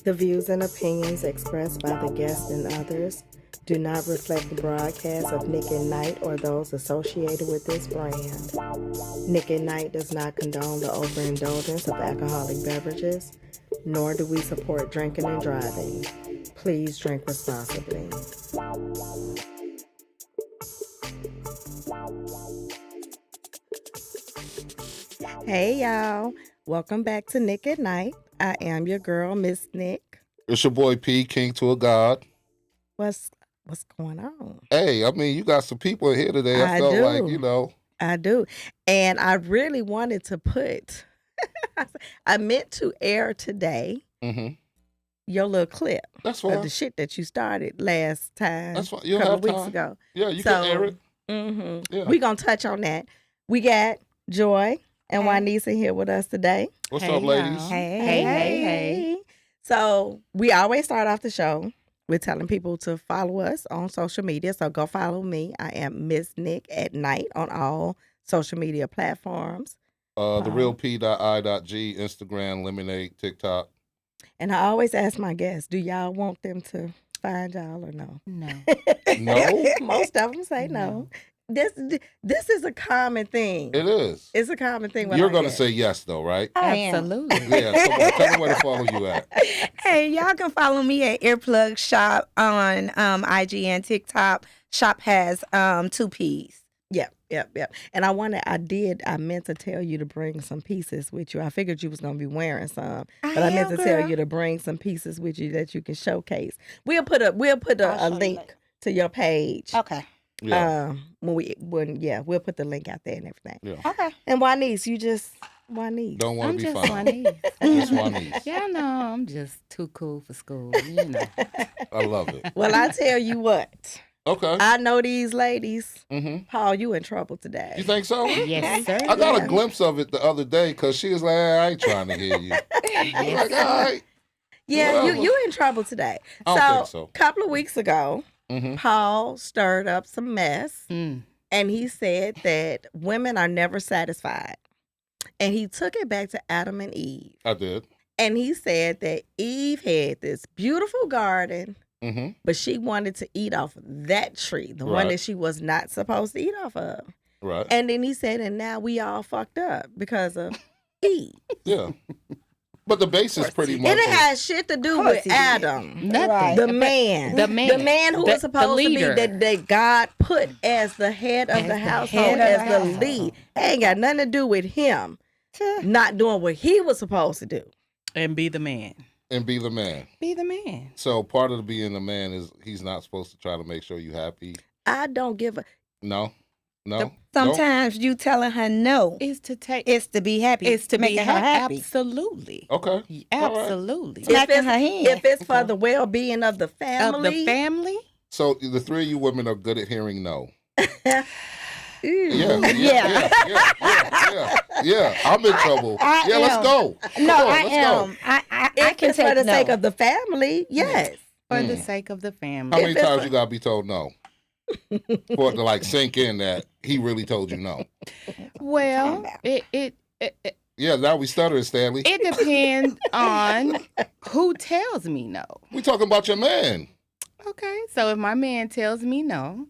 The views and opinions expressed by the guests and others do not reflect the broadcast of Nick at Night or those associated with this brand. Nick at Night does not condone the overindulgence of alcoholic beverages, nor do we support drinking and driving. Please drink responsibly. Hey y'all, welcome back to Nick at Night. I am your girl, Miss Nick. It's your boy P, King to a God. What's going on? Hey, I mean, you got some people here today. I felt do. like, you know. I do. And I really wanted to put, I meant to air today your little clip That's of fine. the shit that you started last time, That's fine. a You'll couple have of weeks time. ago. Yeah, you can air it. Yeah. We're going to touch on that. We got Joy and Juanisa here with us today. What's up, ladies? Hey. So we always start off the show with telling people to follow us on social media. So go follow me. I am Miss Nick at Night on all social media platforms. The real P.I.G, Instagram, Lemonade, TikTok. And I always ask my guests, do y'all want them to find y'all or no? No. No? Most of them say no. This is a common thing. It is. It's a common thing. You're going to say yes, though, right? Absolutely. Yeah, come on. Tell me where to follow you at. Hey, y'all can follow me at Earplug Shop on IG and TikTok. Shop has 2 P's. Yep. And I meant to tell you to bring some pieces with you. I figured you was going to be wearing some. But I meant to tell you to bring some pieces with you that you can showcase. We'll put a link to your page. Okay. Yeah. We'll put the link out there and everything. Yeah. Okay. And Juanice, Juanice. Don't want I'm to be just funny. Juanice. Just Juanice. Y'all know I'm just too cool for school, you know. I love it. Well, I tell you what. Okay. I know these ladies. Mm-hmm. Paul, you in trouble today. You think so? Yes, sir. I got a glimpse of it the other day because she was like, I ain't trying to hear you. I was like, all right. Yeah, Whatever. you in trouble today. I don't think so. A couple of weeks ago, Paul stirred up some mess, and he said that women are never satisfied. And he took it back to Adam and Eve. I did. And he said that Eve had this beautiful garden, Mm-hmm. but she wanted to eat off of that tree, the one Right. that she was not supposed to eat off of. Right. And then he said, and now we all fucked up because of Eve. Yeah. But the base is pretty much. And it has shit to do with Adam. Nothing. The man. The man. Who The- was supposed the to be leader. that God put as the head of the household, as the lead. Ain't got nothing to do with him not doing what he was supposed to do. And be the man. And be the man. Be the man. So part of being the man is he's not supposed to try to make sure you happy. I don't give a... No. No. Sometimes you telling her no Is to take. is to be happy. It's to making be her happy. Absolutely. No? Okay. Absolutely. Smacking her hand. If it's for the well-being of the family... Of the family. So the three of you women are good at hearing no. Ew. Yeah. I'm in trouble. Let's go. Come No, on, I let's am. go. I If can it's for take the no. sake of the family, yes. For the sake of the How family. many times you gotta be told no? For it to like sink in that he really told you no. Well, it Yeah, now we stuttering, Stanley. it depends on who tells me no. We talking about your man. Okay, so if my man tells me no,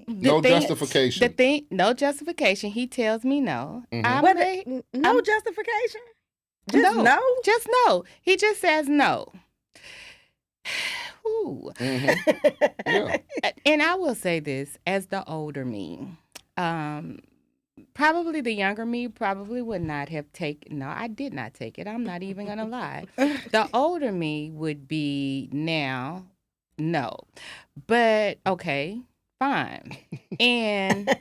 No justification. no justification. He tells me no. I What, may, no justification? Just no? Just no. He just says no. Ooh. Yeah. And I will say this, as the older me, probably the younger me probably would not have taken. No, I did not take it. I'm not even gonna lie. The older me would be now, no, but okay, fine. And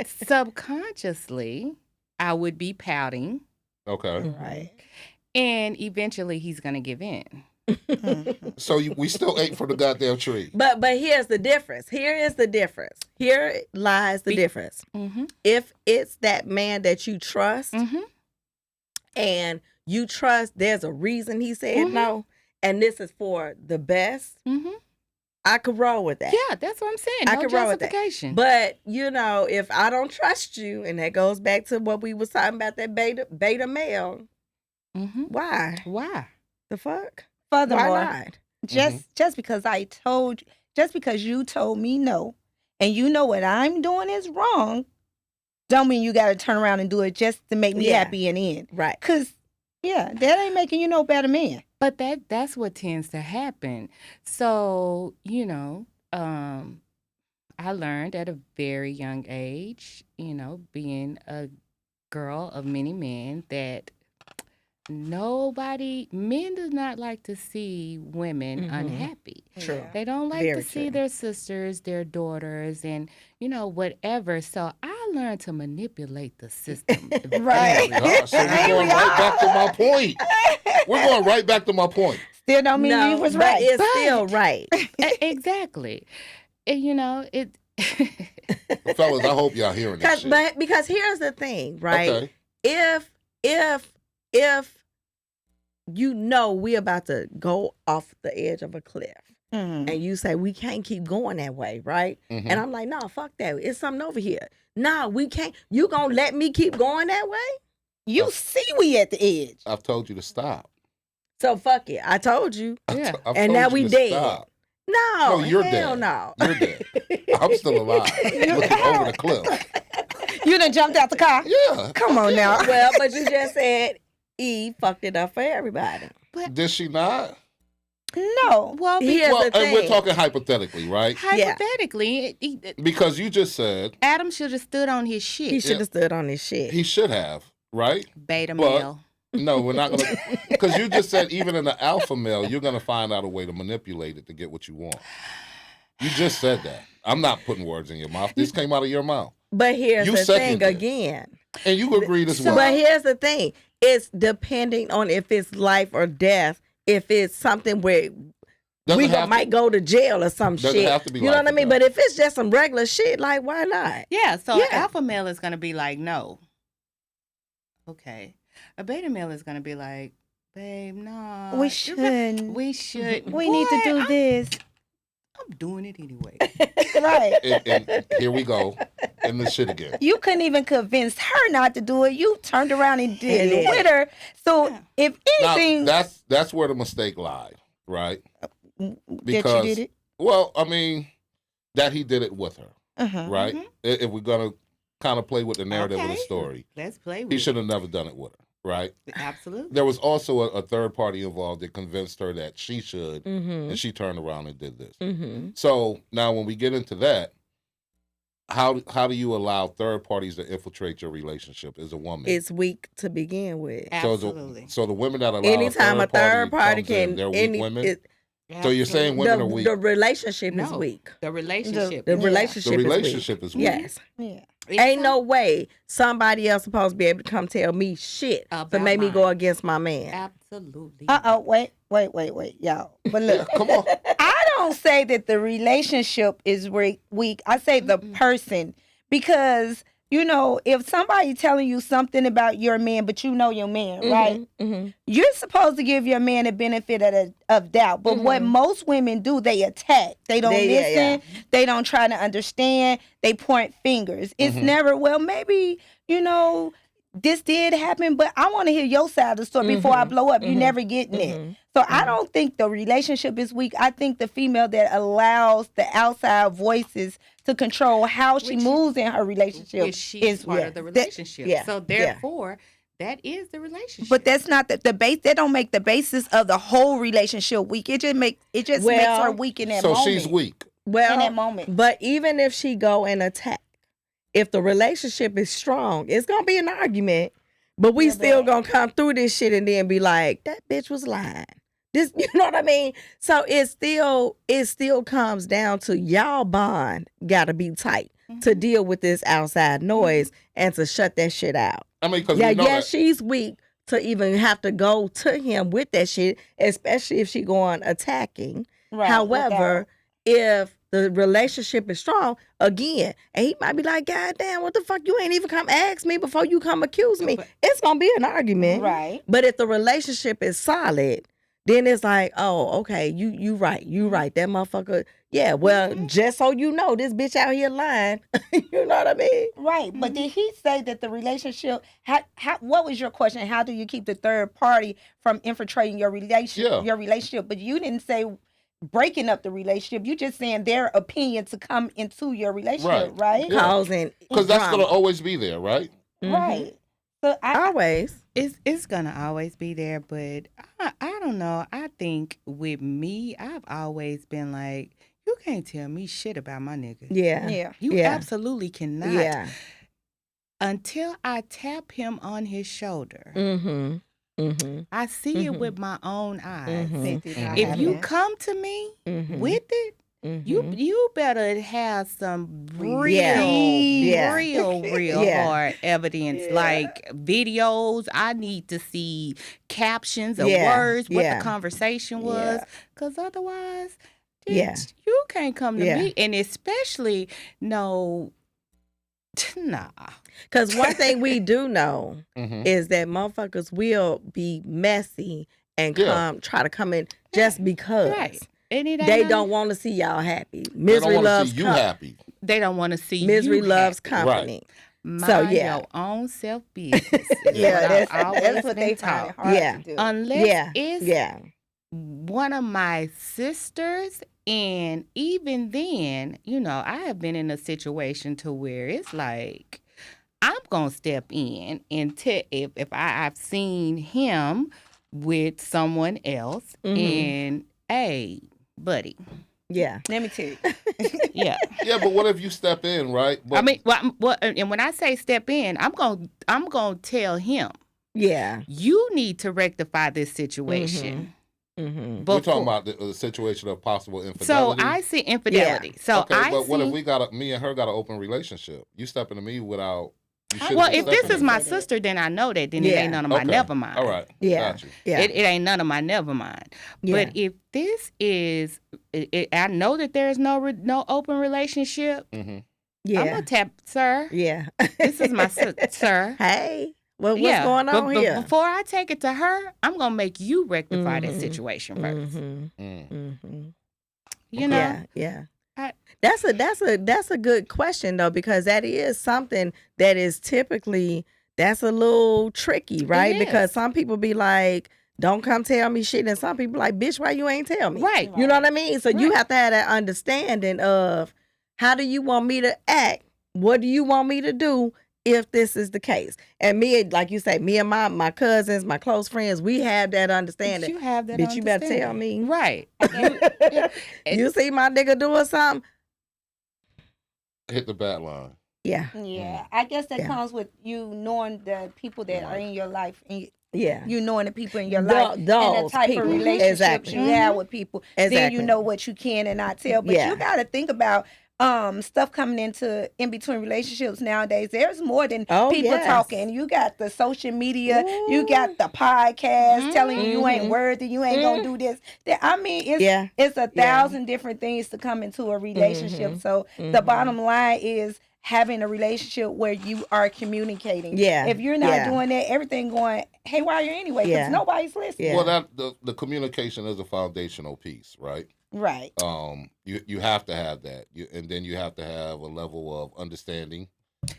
subconsciously, I would be pouting, Okay. Right. and eventually he's gonna give in. So we still ate for the goddamn tree. But here's the difference. Here is the difference. Here lies the difference. Mm-hmm. If it's that man that you trust Mm-hmm. and you trust there's a reason he said no, and this is for the best, Mm-hmm. I could roll with that. Yeah, that's what I'm saying. I No can roll with that. justification. But, you know, if I don't trust you, and that goes back to what we was talking about, that beta male, Mm-hmm. Why? Why? The fuck? Furthermore, Why not? just because just because you told me no, and you know what I'm doing is wrong, don't mean you got to turn around and do it just to make me Yeah. happy in the end. Right. Cause yeah, that ain't making you no better man. But that's what tends to happen. So, I learned at a very young age, being a girl of many men, that men do not like to see women Mhm. unhappy. True. They don't like Very to see true. their sisters, their daughters, and, whatever. So I learned to manipulate the system. Right. God, so we're going right back to my point. We're going right back to my point. Still don't mean you was but right. it's still right. Exactly. And, it. Fellas, I hope y'all hearing this shit. Because here's the thing, right? Okay. If you know we're about to go off the edge of a cliff, Mhm. and you say we can't keep going that way, right? Mhm. And I'm like, no, fuck that. It's something over here. No, we can't. You gonna let me keep going that way? You see we at the edge. I've told you to stop. So fuck it. I told you. Yeah. I've And told now you we to dead. stop. No, No, you're hell dead. no. You're dead. I'm still alive, looking over the cliff. You done jumped out the car. Yeah. Come on now. Well, but you just said Eve fucked it up for everybody. Did she not? No. Well, Here's Well, the and we're thing. talking hypothetically, right? hypothetically, Because you just said Adam should have stood on his He shit. should have stood on his shit. he should have, right? Beta But- male. No, we're not gonna. Because you just said even in the alpha male, you're gonna find out a way to manipulate it to get what you want. You just said that. I'm not putting words in your mouth. This came out of your mouth, But here's You the thing seconded it. again. and you agreed as well. But here's the thing. It's depending on if it's life or death. If it's something where Doesn't we have might go to jail or some Doesn't shit. have to be You know life what I or mean? death. But if it's just some regular shit, like why not? Yeah, so Yeah. an alpha male is going to be like, no. Okay. A beta male is going to be like, babe, no. We shouldn't. We should. We need to do this. I'm doing it anyway. Right. and here we go in the shit again. You couldn't even convince her not to do it. You turned around and did it Yeah. with her. So Yeah. if anything, Now that's where the mistake lied, right? that because- you did it. Well, I mean, that he did it with her, Uh-huh. right? Mhm. If we're gonna kind of play with the narrative of the Okay. story, Let's play with he it. should have never done it with her, right? Absolutely. There was also a third party involved that convinced her that she should, Mm-hmm. and she turned around and did this. Mm-hmm. So now, when we get into that, how do you allow third parties to infiltrate your relationship as a woman? It's weak to begin with. Absolutely. So the women that allow Anytime a third party comes in, can, they're weak women. So you're saying Absolutely. women are weak. the relationship is No. weak. The relationship. The Yeah. relationship, The is relationship weak. is weak. Yes. Yeah. Ain't no way somebody else supposed to be able to come tell me shit to About make me mine. go against my man. Absolutely. Wait, y'all. But look, Come on. I don't say that the relationship is weak. I say the person, because if somebody telling you something about your man, but you know your man, right? Mm-hmm. You're supposed to give your man a benefit of doubt. But what most women do, they attack. They don't listen. They don't try to understand. They point fingers. It's never, well, maybe, this did happen, but I want to hear your side of the story before I blow up. You never getting it. So I don't think the relationship is weak. I think the female that allows the outside voices to control how she Which- moves in her relationship Which she's is part yeah. of the That- relationship. yeah, So yeah. therefore, that is the relationship. But that's not the base. That don't make the basis of the whole relationship weak. It just makes her weak in that So moment. she's weak. Well, in that moment. but even if she go and attack, if the relationship is strong, it's gonna be an argument. But we Yeah, still but- gonna come through this shit and then be like, that bitch was lying. This, you know what I mean? So it still comes down to y'all bond gotta be tight to deal with this outside noise and to shut that shit out. I mean, because Yeah, we know that. she's weak to even have to go to him with that shit, especially if she going attacking. Right, However, if the relationship is strong, again, and he might be like, God damn, what the fuck? You ain't even come ask me before you come accuse me. But- It's gonna be an argument. right. But if the relationship is solid, then it's like, oh, okay, you right. That motherfucker. Yeah, well, just so you know, this bitch out here lying. You know what I mean? Right. But did he say that the relationship, what was your question? How do you keep the third party from infiltrating your relationship? But you didn't say breaking up the relationship. You just saying their opinion to come into your relationship, right? Yeah. Causing Because that's drama. going to always be there, right? Right. So Always. It's gonna always be there, but I don't know. I think with me, I've always been like, you can't tell me shit about my nigga. Yeah. Yeah. You Yeah. absolutely cannot. Yeah. Until I tap him on his shoulder. Mm-hmm. Mm-hmm. I see it with my own eyes. Mhm. If you come to me Mm-hmm. with it, you better have some real Yeah. Yeah. hard evidence, like videos. I need to see captions of Yeah. words, what Yeah. the conversation was, Yeah. because otherwise, Yeah. bitch, you can't come to Yeah. me, and especially nah. Because one thing we do know Mm-hmm. is that motherfuckers will be messy and Yeah. try to come in just because. Right. And it ain't They nothing- don't want to see y'all happy. They Misery don't want to loves see you com- happy. They don't want to see Misery you loves happy. company. Mind So, yeah. your own self business. Yeah, That's what they find it hard Yeah. to do. Unless Yeah. it's Yeah. one of my sisters, and even then, I have been in a situation to where it's like I'm gonna step in and if I've seen him with someone else, and hey, buddy, Yeah. Let me tell you. yeah. Yeah, but what if you step in, right? But I mean, and when I say step in, I'm gonna tell him Yeah. you need to rectify this situation. Mm-hmm. we're talking about the situation of possible So infidelity. I see infidelity. So okay, I but see. what if me and her got an open relationship? You step into me without. You shouldn't Well, be if this stepping is in. my sister, then I know that. Then it Yeah. ain't none of my Okay. never mind. All right. Yeah. Got you. Yeah. It ain't none of my never mind. Yeah. But if this is, I know that there is no open relationship. Mm-hmm. I'm Yeah. gonna tap, sir. Yeah. This is my sister, sir. Hey. Well, what's Yeah, going on but here? before I take it to her, I'm gonna make you rectify that Mhm. situation 1st. Mm-hmm. Mm-hmm. You know, Yeah. Yeah. I- That's a good question though, because that is something that is typically that's a little tricky, right? is. Because some people be like, don't come tell me shit, and some people like, bitch, why you ain't tell me? Right. You know what I mean? So you Right. have to have that understanding of how do you want me to act? What do you want me to do if this is the case? And me, like you say, me and my cousins, my close friends, we have that understanding. you have that. Bitch, you better tell understanding. me. Right. You see my nigga doing something? Hit the bat line. Yeah. Yeah, I guess that Yeah. comes with you knowing the people that are in your life, and Yeah. you knowing the people in your Tho- life, and the those type people. of relationships Exactly. you have with people. Then Exactly. you know what you can and not tell. But Yeah. you got to think about stuff coming in between relationships nowadays. There's more than Oh, people yes. talking. You got the social media, you got the podcast telling you ain't Mhm. worthy, you ain't gonna do this. I mean, it's Yeah. it's a thousand different things to come into a relationship. So the bottom line is having a relationship where you are communicating. Yeah. If you're not Yeah. doing that, everything going haywire anyway, because Yeah. nobody's listening. Yeah. Well, the communication is a foundational piece, right? Right. You have to have that, and then you have to have a level of understanding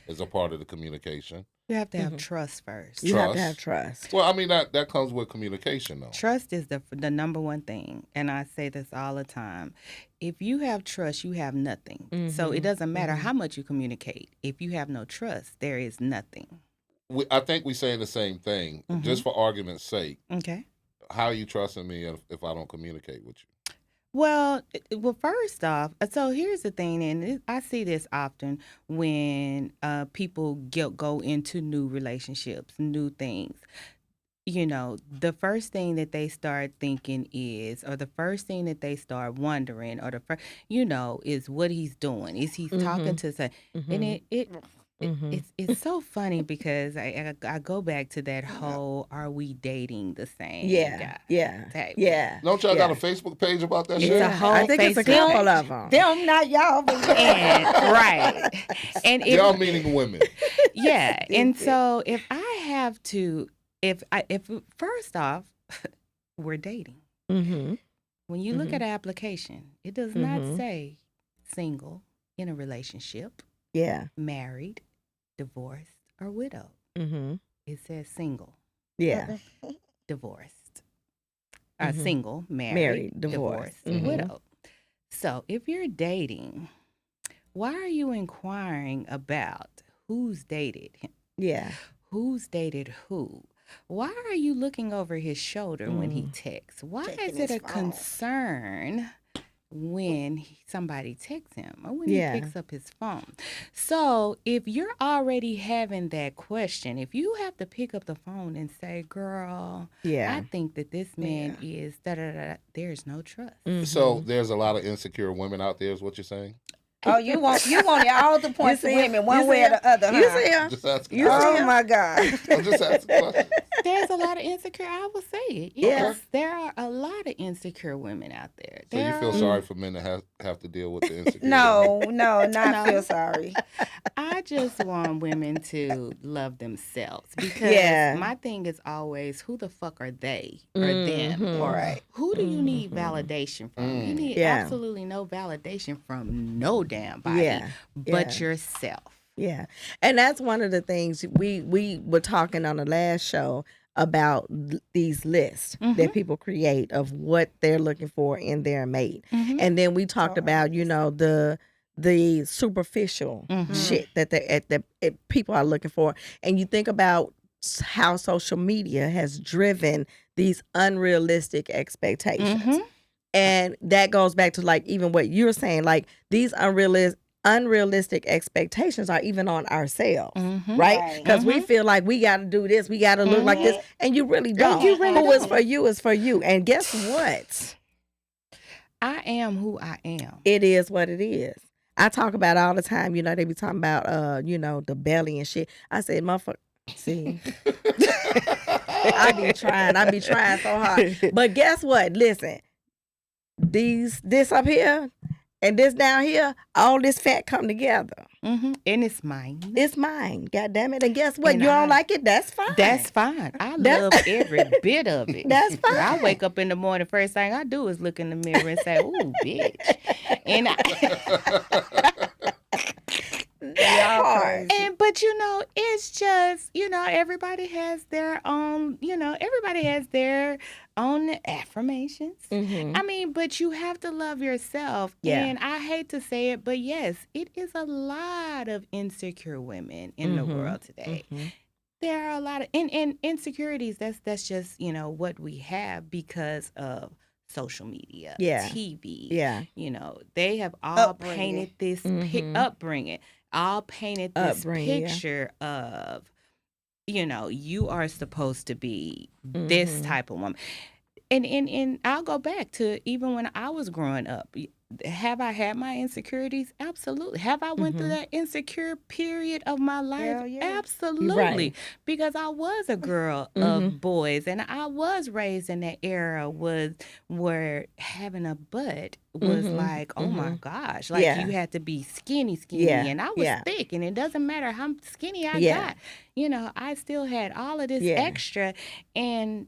as a part of the communication. You have to have trust first. You have to Trust. have trust. Well, I mean that comes with communication, though. Trust is the number one thing, and I say this all the time. If you have trust, you have nothing. So it doesn't matter how much you communicate. If you have no trust, there is nothing. I think we saying the same thing, just for argument's sake. Okay. How are you trusting me if I don't communicate with you? Well, first off, so here's the thing, and I see this often when people go into new relationships, new things. The first thing that they start thinking is, or the first thing that they start wondering, or is what he's doing. Is he talking to say? And it's so funny because I go back to that whole, are we dating the same Yeah. guy? Yeah. type. Yeah. Don't y'all Yeah. got a Facebook page about that It's shit? a whole I think it's a Facebook couple page. of them. Them not y'all, but And right. And if Y'all meaning women. yeah. And so if I have to if first off, we're dating. Mm-hmm. When you look at an application, it does not say single, in a relationship, Yeah. married, divorced, or widowed. Mm-hmm. It says single, Yeah. divorced, Mhm. single, Married, married, divorced. divorced, Mhm. widowed. So if you're dating, why are you inquiring about who's dated him? Yeah. Who's dated who? Why are you looking over his shoulder when he texts? Why Checking is it his a phone. concern when somebody texts him or when Yeah. he picks up his phone? So if you're already having that question, if you have to pick up the phone and say, girl, Yeah. I think that this man is da-da-da, there's no trust. So there's a lot of insecure women out there, is what you're saying? Oh, you want it all to point to see women him? one You way see or the other, huh? You see him? Just asking. You see Oh him? my God. I'm just asking questions. There's a lot of insecure, I will say it. Yes, there are a lot of insecure women out there. So you There feel are- sorry for men that have to deal with the insecurity? No, not No. feel sorry. I just want women to love themselves because Yeah. my thing is always who the fuck are they or them Mhm. or Right. who do you need validation from? You need Yeah. absolutely no validation from no damn body Yeah. but Yeah. yourself. Yeah. And that's one of the things we were talking on the last show about these lists that people create of what they're looking for in their mate. And then we talked about, the superficial shit that people are looking for. And you think about how social media has driven these unrealistic expectations. And that goes back to like even what you're saying, like these unrealistic expectations are even on ourselves, right? Right. Because we feel like we got to do this, we got to look like this, and you really don't. you really Who is don't. for you is for you. And guess what? I am who I am. It is what it is. I talk about it all the time. They be talking about, the belly and shit. I said, motherfucker, see, I be trying so hard. But guess what? Listen, this up here and this down here, all this fat come together. And it's mine. It's mine. God damn it. And guess what? And You don't I- like it? That's fine. That's fine. I That- love every bit of it. That's fine. I wake up in the morning, first thing I do is look in the mirror and say, "Ooh, bitch," and Y'all crazy. but it's just everybody has their own affirmations. Mhm. I mean, but you have to love yourself. Yeah. And I hate to say it, but yes, it is a lot of insecure women in the world today. Mhm. There are a lot of and insecurities. That's just what we have because of social media, Yeah. TV. Yeah. They have all Upbringing. painted this Mhm. upbringing, all painted this Upbringing, yeah. picture of you are supposed to be this Mhm. type of woman. And I'll go back to even when I was growing up. Have I had my insecurities? Absolutely. Have I went through that insecure period of my life? Hell yeah. Absolutely. Right. Because I was a girl of boys and I was raised in that era where having a butt was like, oh my gosh. Like Yeah. you had to be skinny. Yeah. And I was Yeah. thick and it doesn't matter how skinny I Yeah. got. I still had all of this Yeah. extra and,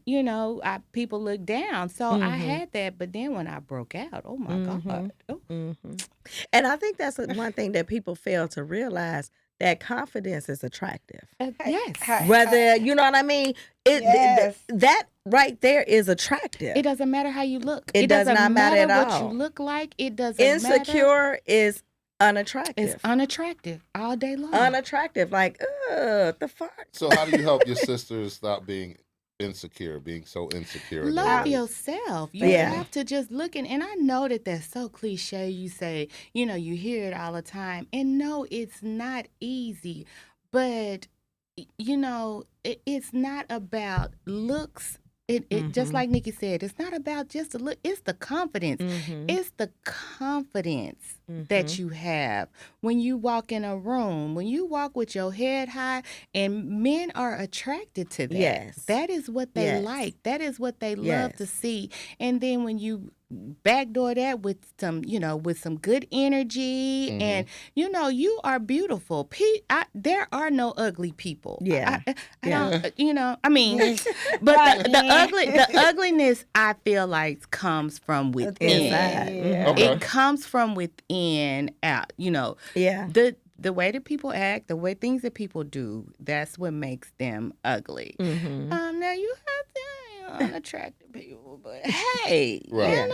people look down. So I had that. But then when I broke out, oh my God. Oh. Mhm. And I think that's one thing that people fail to realize, that confidence is attractive. Yes. Whether, you know what I mean? Yes. That right there is attractive. It doesn't matter how you look. It does doesn't not matter at what all. you look like. It doesn't matter. Insecure is unattractive. It's unattractive all day long. Unattractive. Like, the fuck? So how do you help your sisters stop being insecure, being so insecure? in their Love ways? yourself. You Yeah. have to just look and I know that that's so cliche. You say, you hear it all the time. And no, it's not easy. But, it's not about looks. It just like Nikki said, it's not about just the look. It's the confidence. It's the confidence that you have when you walk in a room, when you walk with your head high, and men are attracted to that. Yes. That is what they Yes. like. That is what they love to Yes. see. And then when you backdoor that with some, with some good energy, and you are beautiful. There are no ugly people. Yeah. I don't, I mean, but the ugliness, I feel like, comes from within. Inside. Yeah. Okay. It comes from within out. Yeah. The way that people act, the way things that people do, that's what makes them ugly. Mm-hmm. Now you have unattractive people, but hey, Right.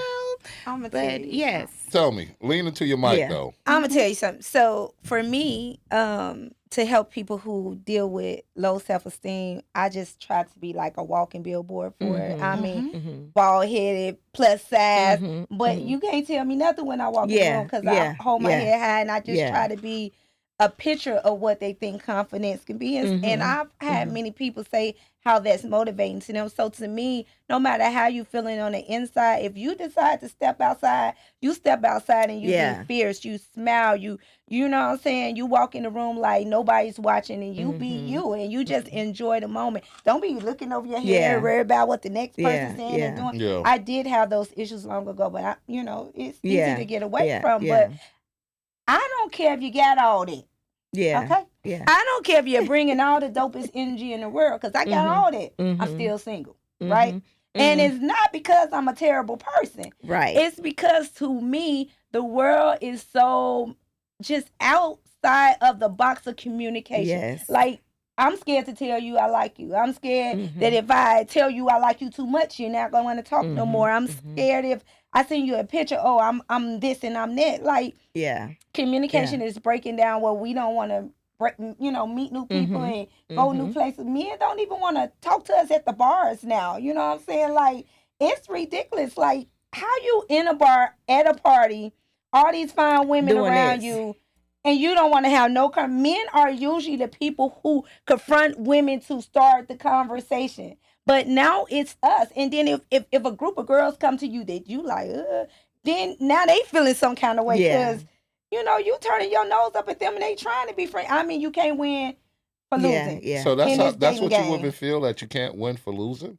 I'm gonna tell But you yes, Tell me, lean into your mic Yeah. though. I'm gonna tell you something. So for me, to help people who deal with low self-esteem, I just try to be like a walking billboard for it. I mean, Mm-hmm. bald headed, plus size, Mhm, but mhm. you can't tell me nothing when I walk in the Yeah, room because yeah, I hold my yeah. head high and I just Yeah. try to be a picture of what they think confidence can be. And Mhm, I've had many people say how that's motivating to them. So to me, no matter how you feeling on the inside, if you decide to step outside, you step outside and you Yeah. be fierce. You smile. You know what I'm saying? You walk in the room like nobody's watching and you be Mhm. you and you just enjoy the moment. Don't be looking over your head Yeah. and worry about what the next Yeah, person's saying yeah. and doing. Yeah. I did have those issues long ago, but it's Yeah, easy to get away yeah, from. yeah. But I don't care if you got all that. Yeah. Okay? Yeah. I don't care if you're bringing all the dopest energy in the world because I got Mhm, all that. I'm mhm, still single, right? mhm, And mhm. it's not because I'm a terrible person. Right. It's because to me, the world is so just outside of the box of communication. Yes. Like, I'm scared to tell you I like you. I'm scared Mhm. that if I tell you I like you too much, you're not going to want to talk no Mhm, more. I'm mhm. scared if I send you a picture, oh, I'm this and I'm that. Like, Yeah. communication is breaking down where we don't want to meet new people Mhm, and go new mhm. places. Men don't even want to talk to us at the bars now. You know what I'm saying? Like, it's ridiculous. Like, how you in a bar at a party, all these fine women Doing around this. you, and you don't want to have no men are usually the people who confront women to start the conversation. But now it's us. And then if a group of girls come to you that you like, then now they feeling some kind of way Yeah. because you turning your nose up at them and they trying to be friends. I mean, you can't win for Yeah. losing. Yeah. So in this that's dating what you game. women feel, that you can't win for losing.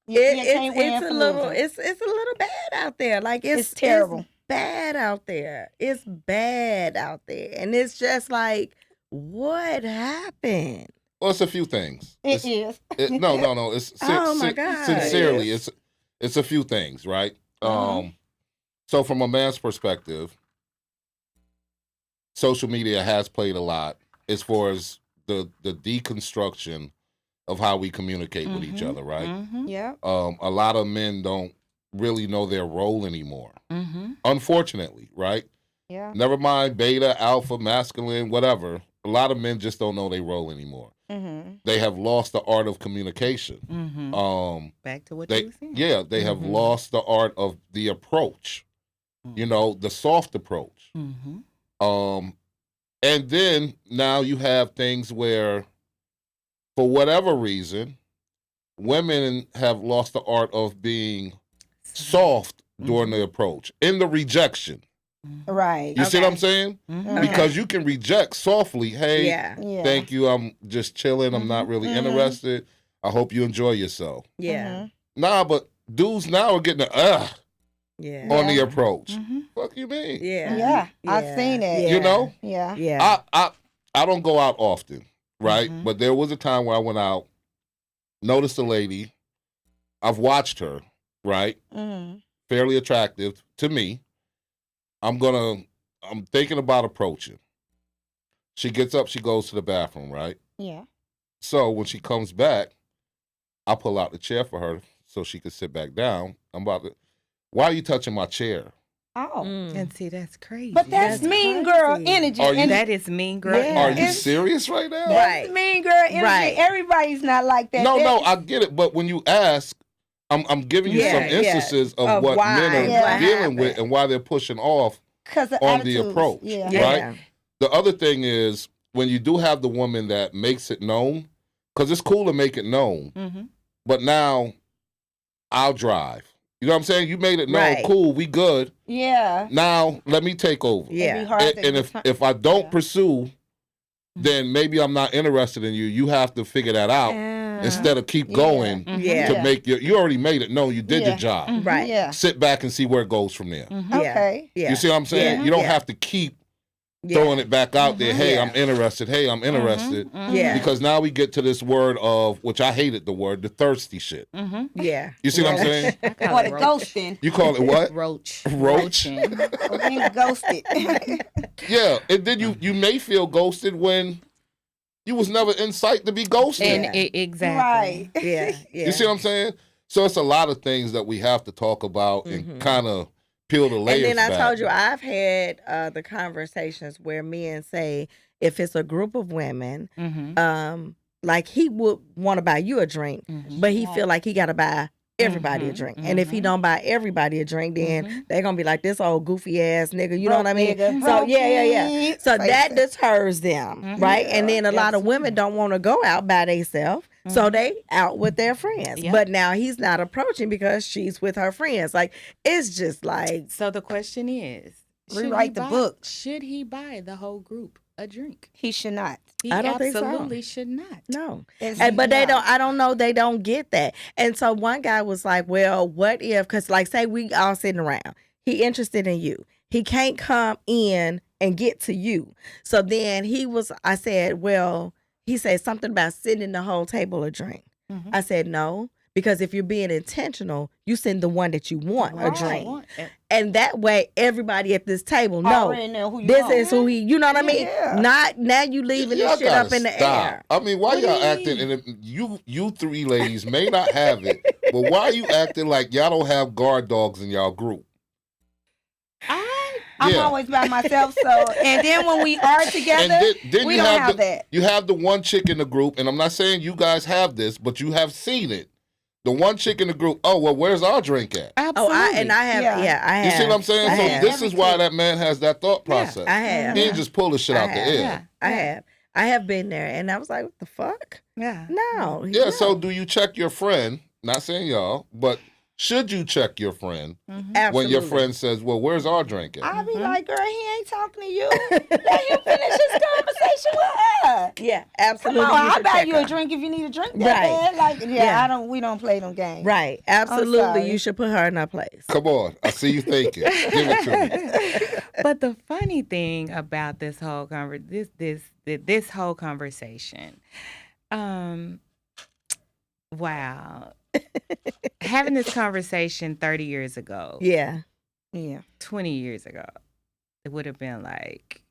You can't win It's for a little losing. it's a little bad out there. Like It's terrible. It's bad out there. It's bad out there. And it's just like, what happened? Well, it's a few things. It is. No. It's Oh, my God. Sincerely, it's a few things, right? So from a man's perspective, social media has played a lot as far as the deconstruction of how we communicate with each other, right? Mm-hmm. Yeah. A lot of men don't really know their role anymore. Mm-hmm. Unfortunately, right? Yeah. Never mind beta, alpha, masculine, whatever. A lot of men just don't know their role anymore. Mm-hmm. They have lost the art of communication. Mm-hmm. Back to what you were saying. They have Mhm. lost the art of the approach. The soft approach. Mm-hmm. And then now you have things where, for whatever reason, women have lost the art of being soft during the approach, in the rejection. Right. You see what I'm saying? Mm-hmm. Because you can reject softly. Hey, Yeah. Yeah. thank you. I'm just chilling. I'm not really Mhm. interested. I hope you enjoy yourself. Yeah. Nah, but dudes now are getting the Yeah. on the Yeah. approach. Mm-hmm. Fuck you mean? Yeah. Yeah. I've Yeah. seen it. Yeah. You know? Yeah. Yeah. I don't go out often, right? Mhm. But there was a time where I went out, noticed a lady. I've watched her, right? Mm-hmm. Fairly attractive to me. I'm thinking about approaching. She gets up, she goes to the bathroom, right? Yeah. So when she comes back, I pull out the chair for her so she could sit back down. Why are you touching my chair? Oh. Mm. And see, that's crazy. But that's mean girl crazy. energy. Are you- and that is mean girl. Yeah. Are you It's- serious right now? Right. that's mean girl energy. Right. Everybody's not like that. No, That- I get it. But when you ask, I'm giving you Yeah, some yeah. instances of Of what why, men are what dealing with happened. and why they're pushing off 'Cause of on the attitudes. approach. Yeah. Yeah. Right? The other thing is, when you do have the woman that makes it known, because it's cool to make it known, Mm-hmm. but now I'll drive. You know what I'm saying? You made it known, Right. cool, we good. Yeah. Now let me take over. It'd be Yeah. hard to And determine- if I don't Yeah. pursue, then maybe I'm not interested in you. You have to figure that out. instead of keep going Yeah. to make you already made it. No, you did your job. Right. Yeah. Sit back and see where it goes from there. Okay. Yeah. You see what I'm saying? Yeah. You don't Yeah. have to keep throwing it back out there. Hey, Yeah. I'm interested. Hey, I'm interested. Yeah. Because now we get to this word of, which I hated the word, the thirsty shit. Yeah. You see what I'm saying? I call Or it the roach. ghosting. You call it what? Roach. Roach? Roaching. Or being ghosted. Yeah. And then you may feel ghosted when you was never in sight to be ghosted. And exactly. Right. Yeah. Yeah. You see what I'm saying? So it's a lot of things that we have to talk about and kind of peel the layers And then I back. told you I've had the conversations where men say if it's a group of women, like he would want to buy you a drink, but he feel like he got to buy everybody a drink. And if he don't buy everybody a drink, then they're gonna be like this old goofy ass nigga. You know what I mean? So yeah. So that deters them, right? And then a lot of women don't want to go out by themselves. So they out with their friends. Yep. But now he's not approaching because she's with her friends. Like it's just like So the question is, should Rewrite he the buy- book. Should he buy the whole group a drink? He should not. He I don't think so. absolutely should not. no. And But they don't. I don't know. They don't get that. And so one guy was like, "Well, what if? Because like, say we all sitting around. He interested in you. He can't come in and get to you. So then he was. I said, well, he said something about sending the whole table a drink. I said no, because if you're being intentional, you send the one that you want a drink, and that way everybody at this table Already know know who you this want. is who he. You know what I mean? Yeah. Not now you leaving Y'all this shit up gotta in the stop. air. I mean, why What do y'all you acting? mean? And you three ladies may not have it, but why are you acting like y'all don't have guard dogs in y'all group? I'm Yeah. always by myself. So, and then when we are together, And then we you don't have have the, that. You have the one chick in the group, and I'm not saying you guys have this, but you have seen it. The one chick in the group. Oh well, where's our drink at? Absolutely. I have. Yeah. I You have. see what I'm saying? I So have. this is why that man has that thought process. I have. He didn't just pull the shit out the have. air. Yeah. I have. I have been there, and I was like, "What the fuck? Yeah. No." Yeah, no. so do you check your friend? Not saying y'all, but should you check your friend Absolutely. when your friend says, well, where's our drink at? I'll be like, girl, he ain't talking to you. Let him finish his conversation with her. Yeah, Come absolutely. on, you I'll should buy check you a her. drink if you need a drink that Right. bad. Like, Yeah. we don't play them games. Right, absolutely. sorry. You should put her in her place. Come on, I see you thinking. Give it to me. But the funny thing about this whole this whole conversation, wow, having this conversation 30 years ago, Yeah, 20 years ago, it would have been like,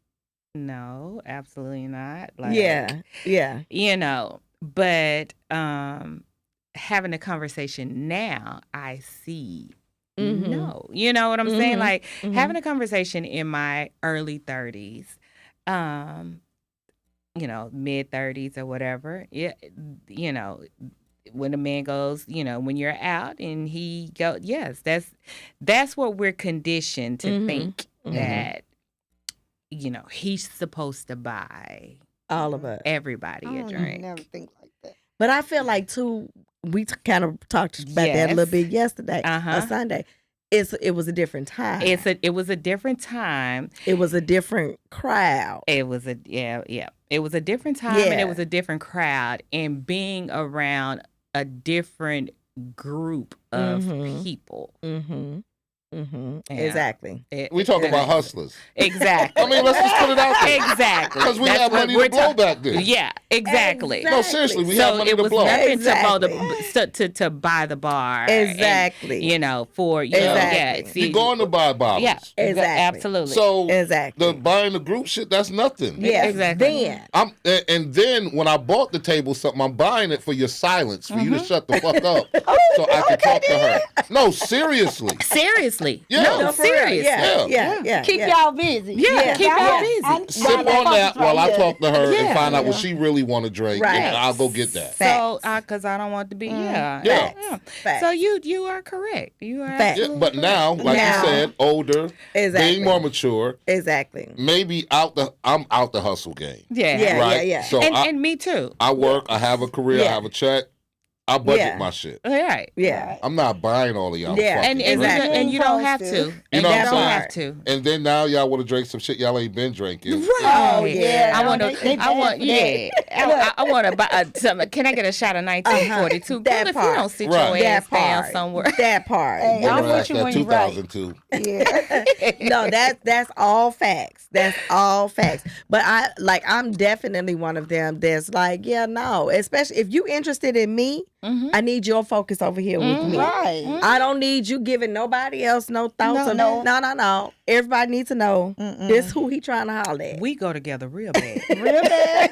no, absolutely not. Like, yeah. you know, but having a conversation now, I see. Mhm. No, you know what I'm saying? Mhm. Like Mhm. having a conversation in my early 30s, you know, mid 30s or whatever. Yeah, you know, when a man goes, you know, when you're out and he go, yes, that's what we're conditioned to Mhm. think Mhm. that, you know, he's supposed to buy All of us. everybody I a don't drink. never think like that. But I feel like too. We kind of talked about that a Yes. little bit yesterday Uh-huh. or Sunday. It was a different time. It was a different time. It was a different crowd. It was a It was a different time and Yeah. it was a different crowd, and being around a different group of Mhm. people. Mm-hmm. Mm-hmm. Yeah. Exactly. We talk about hustlers. Exactly. I mean, let's just put it out there. Exactly. Because we That's had what money we're to blow talk- back then. Yeah, exactly. No, seriously, we had So money it to was blow. nothing Exactly. to buy the bar. and, Exactly. you know, for you know, yeah. Exactly. You're going to buy bottles. Yeah, Exactly. absolutely. So Exactly. the buying the group shit, that's nothing. Yeah. Exactly. Then. And then when I bought the table something, I'm buying it for your silence, for you to shut the fuck up, so I can talk to her. No, seriously. Seriously. Yeah. No, No, for real. seriously. Yeah. Keep y'all busy. Yeah, keep y'all busy. Sip on that while I talk to her and Yeah. find out what she really want to drink, Right. and I'll go get that. So, because I don't want to be, Yeah. Facts. So you are correct. You are Facts. Yeah, absolutely but now, like Now. you said, older, Exactly. being more mature, Exactly. maybe I'm out the hustle game. yeah. Yeah. Right? Yeah. So And me too. I work, I have a career, Yeah. I have a check. I budget Yeah. my shit. Right. Yeah. I'm not buying all of y'all. Yeah, fucking And drinks. exactly. and you don't have to. You And know you what I'm don't saying? have to. And then now y'all want to drink some shit y'all ain't been drinking. Right. Oh, yeah. I want They to. I bad want. for Yeah. I want to buy some. Can I get a shot of 1942? That Girl, if part. you don't sit Right. your That ass down part. somewhere. That part. Hey, Never I'm with asked you that when you right. 2002. Yeah. No, that's all facts. That's all facts. But I'm definitely one of them that's like, yeah, no. Especially if you interested in me, Mhm. I need your focus over here with me. Right. I don't need you giving nobody else no thoughts. No. No. Everybody needs to know this who he trying to holler at. We go together real bad. Real bad.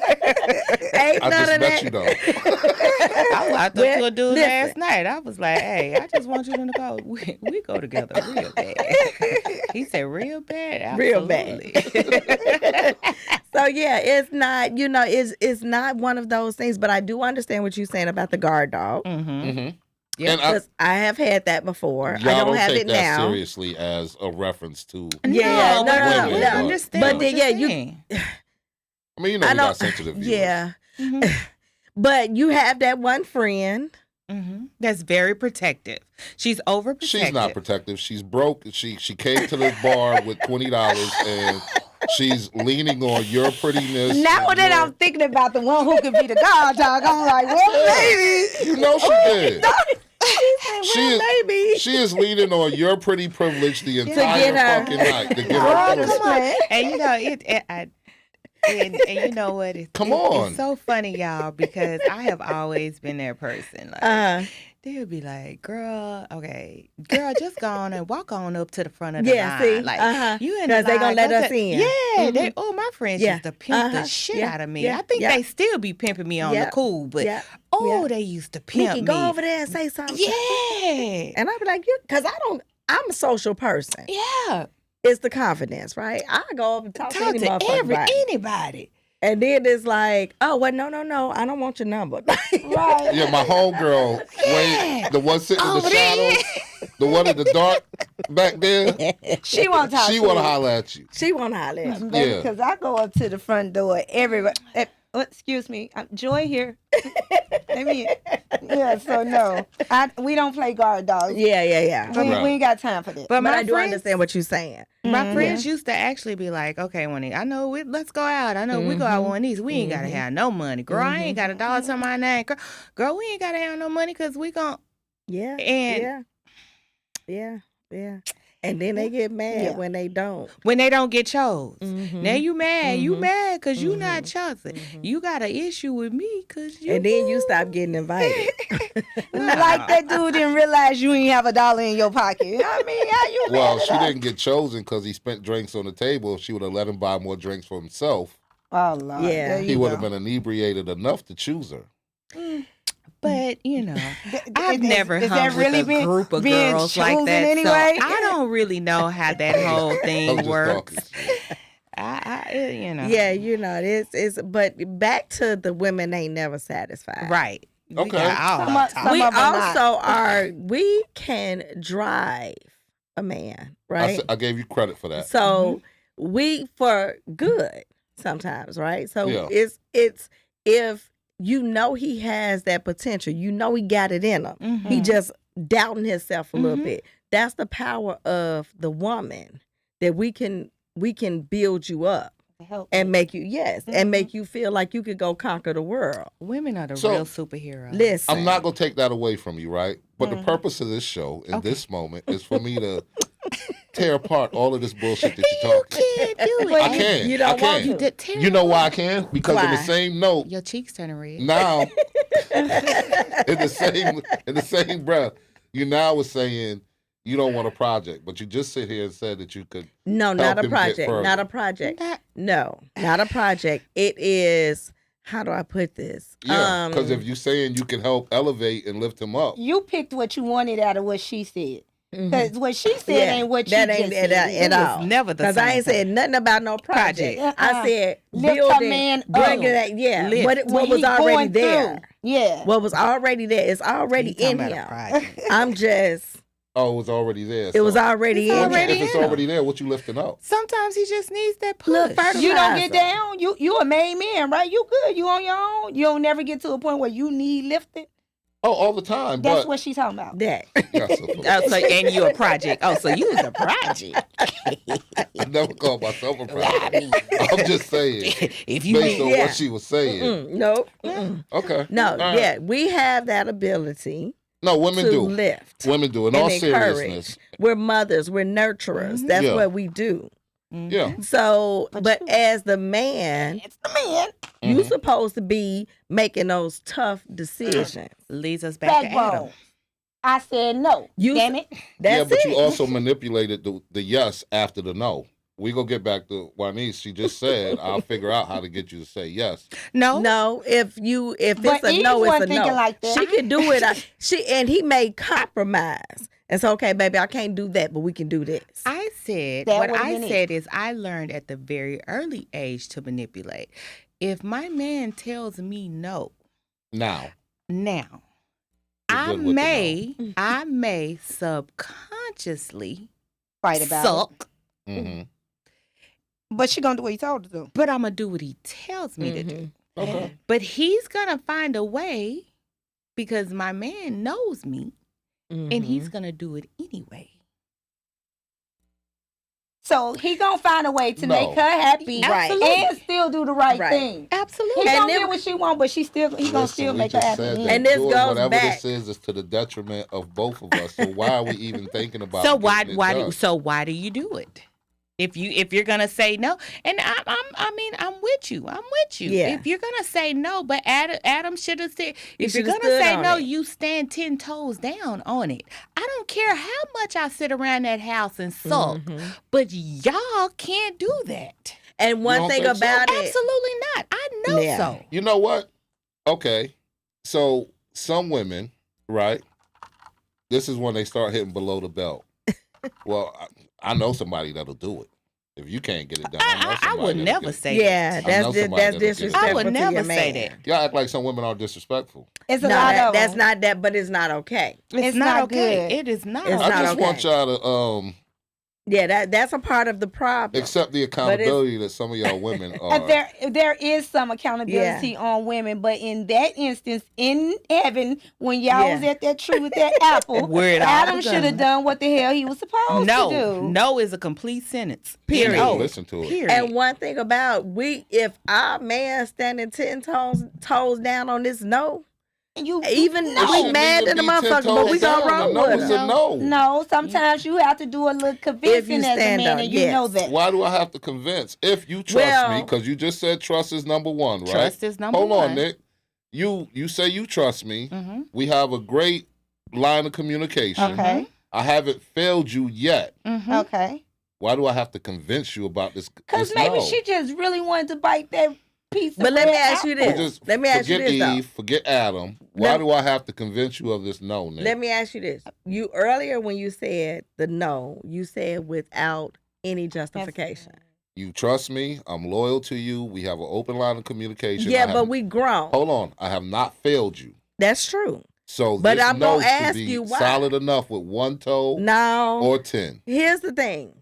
Ain't I none just of met that. you though. I walked up Well, to a dude listen. last night. I was like, "Hey, I just want you to know we go together real bad." He said, "Real bad, Real bad. Absolutely." So yeah, it's not, it's not one of those things. But I do understand what you're saying about the guard dog. Mm-hmm. Mm-hmm. Yeah, And I, Because I have had that before. y'all I don't have take it that now. seriously as a reference to. Yeah, no, no. I understand. But what then, you're yeah, you- saying. I mean, you know, I we know- got sensitive viewers. Yeah. Mhm. But you have that one friend. Mhm. That's very protective. She's overprotective. She's not protective. She's broke. She came to the bar with $20 and she's leaning on your prettiness. Now and that your- I'm thinking about the one who could be the guard dog, I'm like, well, maybe. You know she did. She Well, is, maybe. she is leaning on your pretty privilege the entire get her. fucking night to get I her through. understand. And you know and you know what? Come on. It's so funny, y'all, because I have always been that person. Like, they'll be like, girl, just go on and walk on up to the front of the Yeah, line. see? Like, you in the 'Cause they gonna line, let go us to- in. Yeah. Mhm. My friends Yeah. used to pimp the Uh-huh. shit Yeah. out of me. Yeah. I think Yeah. they still be pimping me on Yeah. the cool, but Yeah. they used to pimp Nikki, me. go over there and say something. Yeah. And I'll be like, because I'm a social person. Yeah. It's the confidence, right? I go up and talk to Talk any to motherfucker. anybody. And then it's like, oh, well, no, I don't want your number. Right. Yeah, my homegirl, Wayne, the one sitting in the Over there. shadows, the one in the dark back there, She won't talk she to want to me. holler at you. She won't holler at you. Yeah. Because I go up to the front door. Everybody. Excuse me. Joy here. Let me. Yeah. So no, we don't play guard dogs. Yeah. We Right. ain't got time for that. But But my I do friends, understand what you're saying. my Mhm. friends used to actually be like, okay, Winnie, I know let's go out. I know we go out one of these. We ain't got to have no money. Girl, I ain't got $1 to my name. Girl, we ain't got to have no money because we gon' Yeah. And- Yeah. And then they get mad Yeah. when they don't. when they don't get chose. Mm-hmm. Now you mad. You Mhm. mad because you not Mhm. chosen. Mhm. You got an issue with me because you. And then you stop getting invited. Like that dude didn't realize you ain't have $1 in your pocket. I mean, how you Well, mad she at us? didn't get chosen because he spent drinks on the table. If she would have let him buy more drinks for himself, Oh Lord. Yeah. There he you would go. have been inebriated enough to choose her. But you know, Th- I've is- never is hung that really with a being- group of being girls like chosen that. anyway? So I don't really know how that whole I'm thing just works. talking. You know. Yeah, it's but back to the women ain't never satisfied. Right. We Okay. got all Some our of- time. some We of 'em not. also we can drive a man, right? I gave you credit for that. So we for good sometimes, right? So Yeah. it's if you know he has that potential, you know he got it in him. Mhm. He just doubting himself a little Mhm. bit. That's the power of the woman that we can build you up Help and make you and Mhm. make you feel like you could go conquer the world. Women are the So- real superheroes. Listen, I'm not going to take that away from you, right? But Mhm. the purpose of this show in Okay. this moment is for me to tear apart all of this bullshit that you're talking. Can't do it. I can. You don't I want can. to. You did terrible. You know why I can? Because in the Why? same note, Your cheeks turning red. now in the same breath, you now was saying you don't want a project, but you just sit here and said that you could. No, not help a him get project. further. Not a project. Not- No, not a project. It is. How do I put this? Yeah, because if you're saying you can help elevate and lift him up, You picked what you wanted out of what she said. Mhm. Because what she said Yeah, ain't what that you ain't just at, said. at It all. was never the Because same I ain't said thing. nothing about no project. Project. Uh-uh. I said Lift a building, man bringing up. that. Yeah, Lift. what When was he already going there. through. Yeah. What was already there. It's already You talking in about a him. project. I'm just. oh, it was already there. It was so- already It's in already him. If it's in him. already there, what you lifting up? Sometimes he just needs that Little push. fertilizer. You don't get down. You a made man, right? You good. You on your own. You don't never get to a point where you need lifting. Oh, all the time. That's but what she's talking about. That. That's so Oh, so and you a project. Oh, so you was a project. I never called myself a project. I'm just saying, If you based on Yeah. what she was saying. No. Okay. No. All right. Yeah, we have that ability No, women to do. lift. Women do. In and all encourage. seriousness. We're mothers. We're nurturers. That's Yeah. what we do. Yeah. So, but you- as the man, It's the man. you Mhm. supposed to be making those tough decisions. leads us back to Adam. Backbone. I said no. You- Damn it. That's Yeah, but it. you also manipulated the yes after the no. We gonna get back to Juanice. She just said, "I'll figure out how to get you to say yes." No. No, if But it's a Eve no, it's wasn't a no. thinking like that. She can do it. And he made compromise. And so, okay, baby, I can't do that, but we can do this. I said, That what would've I been it. said is I learned at the very early age to manipulate. If my man tells me no, Now, now, You're I good with the may subconsciously Fight about suck, hmm But she gonna do what you told her to do. but I'm going to do what he tells me to do. okay. But he's going to find a way because my man knows me and he's going to do it anyway. So he gonna find a way to No. make her happy, Absolutely. and still do the right Right. thing. He Absolutely. And gonna then- get what she want, but he gonna still we make her just happy. said in that the end. And this doing goes whatever back- this is to the detriment of both of us. So why are we even thinking about? So getting it done? why do you do it? If you're gonna say no, and I'm with you. I'm with you. Yeah. If you're gonna say no, but Adam should have said, He if you're shoulda gonna stood say on no, it. you stand 10 toes down on it. I don't care how much I sit around that house and sulk, but y'all can't do that. And one don't thing think so? about it, Absolutely not. I know Yeah. so. You know what? Okay, so some women, right? This is when they start hitting below the belt. Well, I know somebody that'll do it. If you can't get it done, I know I somebody would that'll never get it. say yeah, that. I know that's somebody that'll get it. disrespectful I would to never your say man. that. Y'all act like some women are disrespectful. It's a No, lot of that's them. not that, but it's not okay. It's not not okay. good. It is not It's okay. I not just okay. want y'all to Yeah, that's a part of the problem. accept the accountability that some of y'all women are. And there is some accountability on women, but in that instance, in heaven, when y'all Yeah. was at that tree with that apple, Where it all Adam begun. should have done what the hell he was supposed to do. No is a complete sentence. You need to Period. listen to it. Period. And one thing about if our man standing 10 toes down on this no, You even no. we shouldn't mad even at the be 10 motherfucker, but we toes gonna down. roll A no with is him. a no. No, sometimes you have to do a little convincing as a stand man, up, and you yes. know that. Why do I have to convince? If you trust Well- me, because you just said trust is number one, right? Trust is number Hold one. on, Nick. You say you trust me. Mhm. We have a great line of communication. Okay, I haven't failed you yet. Mhm. okay. Why do I have to convince you about this? Because this maybe no? she just really wanted to bite that piece of But let me red ask you apple. this. Just Let me ask you forget this, though. Eve, forget Adam. Why Let- do I have to convince you of this no, Nick? Let me ask you this. You earlier when you said the no, you said without any justification. You trust me. I'm loyal to you. We have an open line of communication. Yeah, I but have- we grown. Hold on. I have not failed you. That's true. So But this I'm no gonna ask should be you why. solid enough with one toe No. or 10. Here's the thing.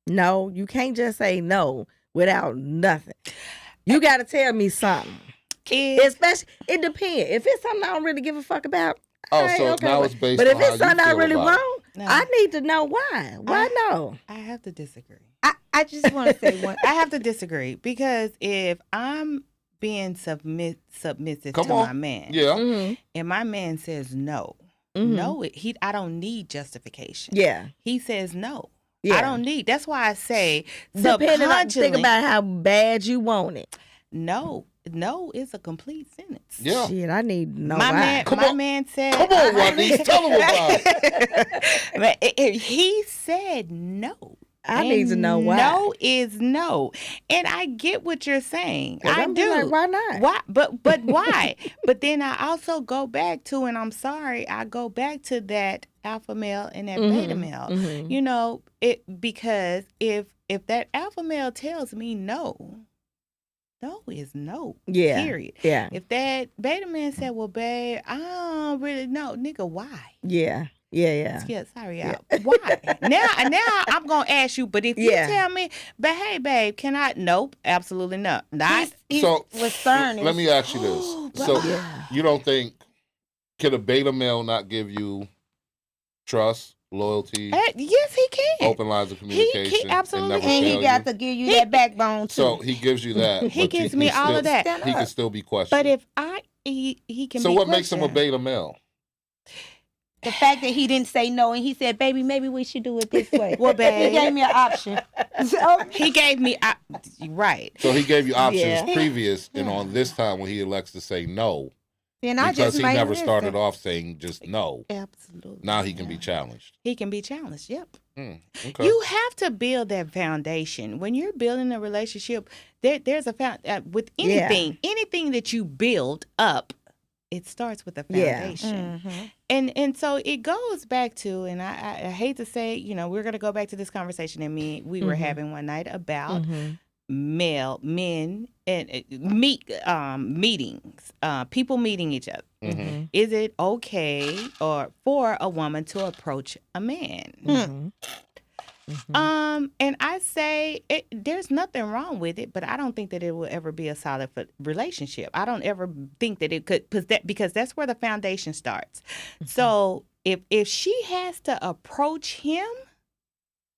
No, you can't just say no without nothing. You got to tell me something. Especially, it depends. If it's something I don't really give a fuck about. Oh, all right, so okay, now it's based But on if how it's something you I feel really about it. want, No. I need to know why. Why no? I have to disagree. I just want to say one. I have to disagree because if I'm being submissive Come to on. my man, Yeah. Mhm. and my man says no, Mhm. no, I don't need justification. Yeah. He says no. Yeah. I don't need. That's why I say Depending on, subconsciously. think about how bad you want it. no. No is a complete sentence. Yeah. Shit, I need to know My why. man, Come my on. man said. Come on, Rodney. Tell him about it. But he said no. I need to know why. No is no, and I get what you're saying. 'Cause I I'm be do. like, why not? Why? But why? But then I also go back to, and I'm sorry, I go back to that alpha male and that beta male. Mhm. You know, because if that alpha male tells me no is no. Yeah. Period. Yeah. If that beta man said, "Well, babe, I don't really know, nigga, why?" Yeah. Skip, sorry, y'all. Why? Now I'm gonna ask you. But if you tell me, but hey, babe, can I? Nope, absolutely not. He's So with Stern. let me ask you this: so you don't think can a beta male not give you trust, loyalty? Yes, he can. Open lines of communication. He absolutely and can. And he got to give you that backbone too. So he gives you that. He gives me all of that. He can still be questioned. But if he can. So be what makes him a questioned. beta male? The fact that he didn't say no and he said, "Baby, maybe we should do it this way." Well, babe, he gave me an option. So, he gave me right. So he gave you options previous, and on this time when he elects to say no, then I because just he might never listen. started off saying just no. Absolutely. Now he can be challenged. He can be challenged. Yep. Okay. You have to build that foundation when you're building a relationship. There's a with anything that you build up. It starts with a foundation. And so it goes back to, and I hate to say, we're going to go back to this conversation that we were having one night about men and meetings, people meeting each other. Is it okay for a woman to approach a man? And I say there's nothing wrong with it, but I don't think that it will ever be a solid relationship. I don't ever think that it could, because that's where the foundation starts. So if she has to approach him,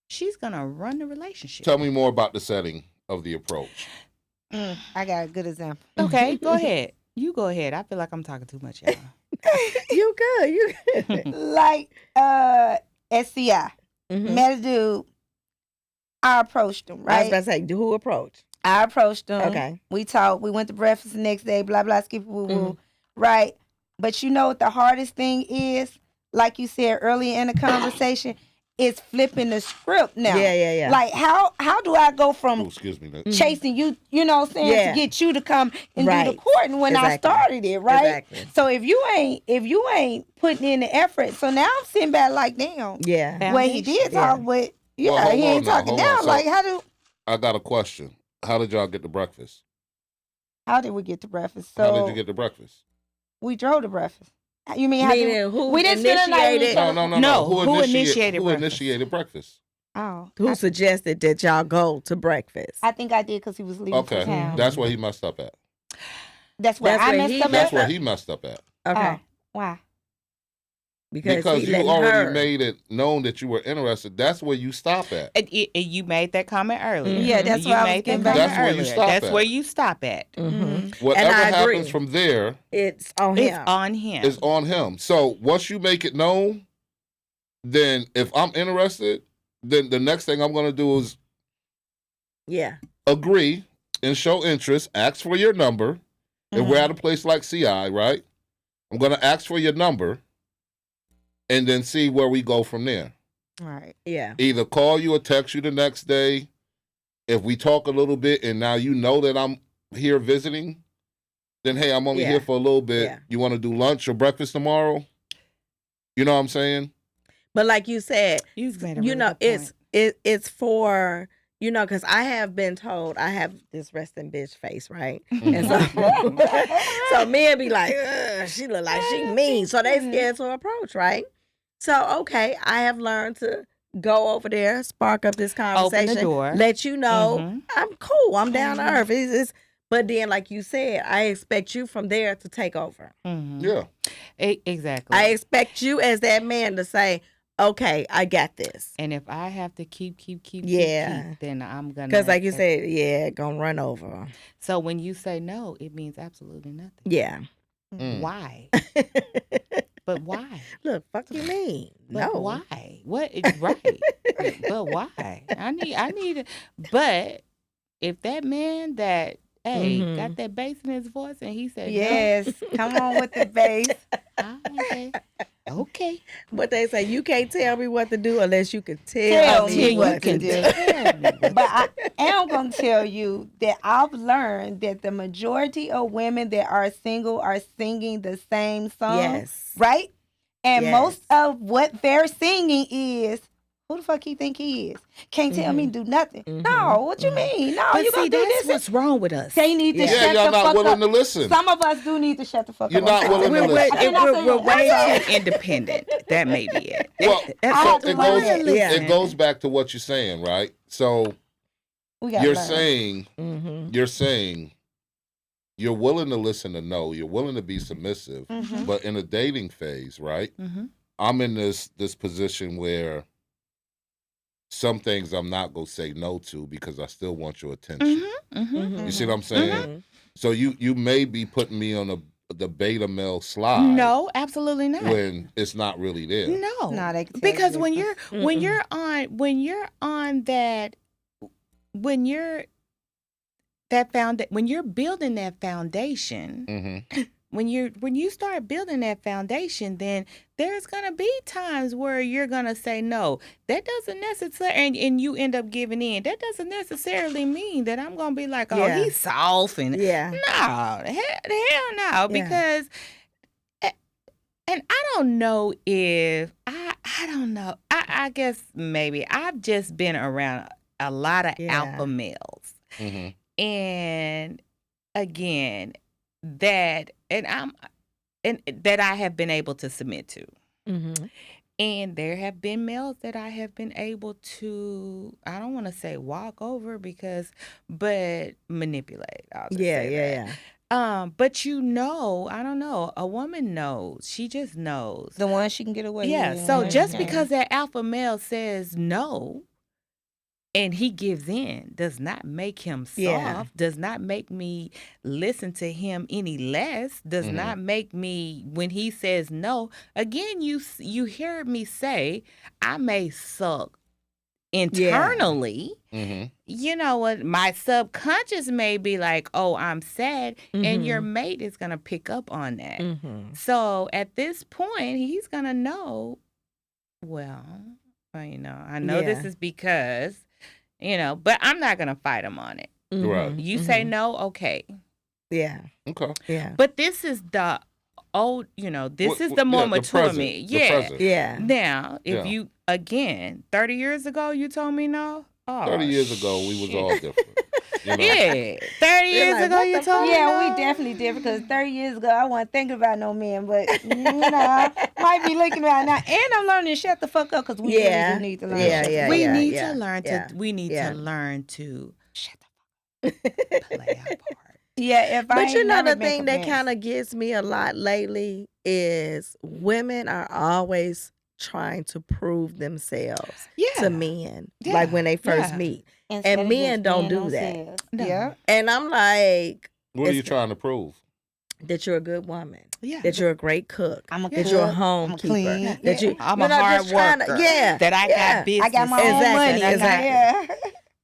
she's gonna run the relationship. Tell me more about the setting of the approach. I got a good example. Okay, go ahead. You go ahead. I feel like I'm talking too much, y'all. You good. Like SCI. Met a dude. I approached him, right? I was about to say, who approached? I approached him. Okay. We talked. We went to breakfast the next day, blah, blah, skip, woo, woo. Right? But you know what the hardest thing is? Like you said earlier in the conversation, is flipping the script now. Yeah. Like, how do I go from Excuse me. chasing you, you know what I'm saying, to get you to come and do the courting when I started it, right? Exactly. So if you ain't putting in the effort, so now I'm sitting back like, damn. Yeah. Well, he did talk, but he ain't talking now. So, like, I got a question. How did y'all get to breakfast? how did we get to breakfast? So How did you get to breakfast? we drove to breakfast. You mean who we didn't spend the night with each other? No. Who initiated Who breakfast? initiated breakfast? Oh, Who suggested that y'all go to breakfast? I think I did because he was leaving for Okay, town. that's where he messed up at. That's where I messed up. That's where he messed up at. Okay. Why? Because he you letting already her. made it known that you were interested. That's where you stop at. You made that comment earlier. Yeah, that's you where I was made that getting comment back. That's where you earlier. stop That's at. where you stop at. Whatever And I agree. happens from there It's on It's him. on him. is on him. So once you make it known, then if I'm interested, then the next thing I'm going to do is Yeah. agree and show interest, ask for your number. If we're at a place like CI, right? I'm going to ask for your number and then see where we go from there. Right. Yeah. Either call you or text you the next day. If we talk a little bit and now you know that I'm here visiting, then hey, I'm only here for a little bit. Yeah. You want to do lunch or breakfast tomorrow? You know what I'm saying? But like you said, You've made a you really know, good point. it's for, you know, because I have been told I have this resting bitch face, right? And so men be like, ugh, she look like she mean. So they scared to approach, right? So, okay, I have learned to go over there, spark up this conversation. Open the door. Let you know I'm cool. I'm down to earth. But then, like you said, I expect you from there to take over. Yeah. Exactly. I expect you as that man to say, okay, I got this. And if I have to keep, Yeah. then I'm gonna. Because like you said, yeah, gonna run over. So when you say no, it means absolutely nothing. Yeah. Why? But why? Look, fuck you mean? But No. why? What is right? But why? I need. But if that man that got that bass in his voice and he said Yes, come on with the bass. no, okay. But they say you can't tell me what to do unless you can tell me what to do. But I am going to tell you that I've learned that the majority of women that are single are singing the same song. Yes. Right? And Yes. most of what they're singing is, Who the fuck he think he is? Can't tell me to do nothing. No, what you mean? No, But you see, gonna do that's this? what's wrong with us. They need to Yeah, shut y'all the not fuck willing up. to listen. Some of us do need to shut the fuck You're up. not willing to listen. We're way too independent. That may be it. Well, That's so it. Why it listen? goes back to what you're saying, right? So We gotta you're learn. saying you're willing to listen to no, you're willing to be submissive, but in a dating phase, right? I'm in this position where some things I'm not gonna say no to because I still want your attention. You see what I'm saying? So you may be putting me on the beta male slide. No, absolutely not. When it's not really there. No, they can tell because you when different. you're when you're building that foundation, when you start building that foundation, then there's gonna be times where you're gonna say no. That doesn't necessarily, and you end up giving in. That doesn't necessarily mean that I'm gonna be like, oh, he's soft and no, hell no, because. And I don't know if I don't know. I guess maybe I've just been around a lot of alpha males, and again that I have been able to submit to, and there have been males that I have been able to, I don't want to say walk over but manipulate. I'll just say that. But I don't know. A woman knows. She just knows. The one she can get away with. Yeah. So just because that alpha male says no and he gives in does not make him soft, does not make me listen to him any less, does not make me, when he says no, again, you hear me say, I may suck internally. You know what, my subconscious may be like, oh, I'm sad, and your mate is gonna pick up on that. So at this point he's gonna know, well, I know this is because, but I'm not gonna fight him on it. Right. You say no, okay. Yeah. Okay. Yeah. But this is the old, this is the more mature me. Yeah. Now, if you, again, 30 years ago, you told me no. Oh, 30 years ago, we was all different. Yeah. 30 years ago, you told me no. Yeah, we definitely different because 30 years ago, I wasn't thinking about no man, but, might be looking right now. And I'm learning to shut the fuck up because we really do need to learn. We need to learn to learn to shut the fuck up. Play our part. Yeah, but the thing that kind of gets me a lot lately is women are always trying to prove themselves to men, like when they first meet, and men don't do that. Yeah, and I'm like, what are you trying to prove? That you're a good woman. Yeah. That you're a great cook. That you're a homekeeper. That I'm a hard worker. That I got business. I got my own money. Exactly.